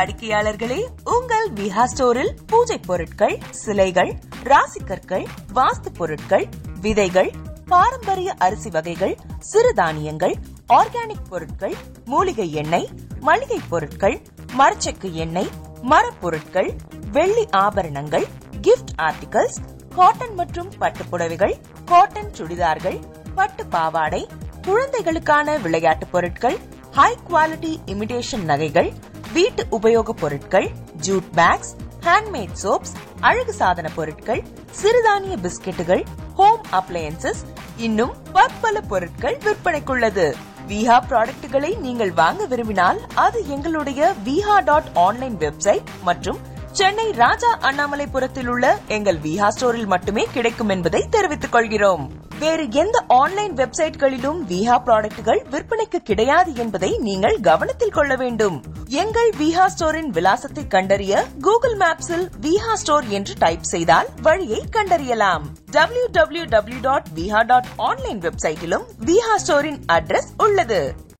வாடிக்கையாளர்களே, உங்கள் விஹா ஸ்டோரில் பூஜை பொருட்கள், சிலைகள், ராசிக்கற்கள், வாஸ்து பொருட்கள், விதைகள், பாரம்பரிய அரிசி வகைகள், சிறுதானியங்கள், ஆர்கானிக் பொருட்கள், மூலிகை எண்ணெய், மளிகை பொருட்கள், மரச்செக்கு எண்ணெய், மரப்பொருட்கள், வெள்ளி ஆபரணங்கள், கிஃப்ட் ஆர்டிகல்ஸ், காட்டன் மற்றும் பட்டு புடவைகள், காட்டன் சுடிதார்கள், பட்டு பாவாடை, குழந்தைகளுக்கான விளையாட்டு பொருட்கள், ஹை குவாலிட்டி இமிடேஷன் நகைகள், வீட்டு உபயோக பொருட்கள், ஜூட் பேக்ஸ், ஹேண்ட்மேட் சோப்ஸ், அழகு சாதன பொருட்கள், சிறுதானிய பிஸ்கெட்டுகள், ஹோம் அப்ளையன்சஸ், இன்னும் பற்பல பொருட்கள் விற்பனைக்குள்ளது. விஹா ப்ராடக்ட்களை நீங்கள் வாங்க விரும்பினால் அது எங்களுடைய viha.online வெப்சைட் மற்றும் சென்னை ராஜா அண்ணாமலைபுரத்தில் உள்ள எங்கள் விஹா ஸ்டோரில் மட்டுமே கிடைக்கும் என்பதை தெரிவித்துக் கொள்கிறோம். வேறு எந்த ஆன்லைன் வெப்சைட்களிலும் விஹா ப்ராடக்ட்கள் விற்பனைக்கு கிடையாது என்பதை நீங்கள் கவனத்தில் கொள்ள வேண்டும். எங்கள் விஹா ஸ்டோரின் விலாசத்தை கண்டறிய கூகுள் மேப்ஸில் விஹா ஸ்டோர் என்று டைப் செய்தால் வழியை கண்டறியலாம். www.viha.online வெப்சைட்டிலும் விஹா ஸ்டோரின் அட்ரஸ் உள்ளது.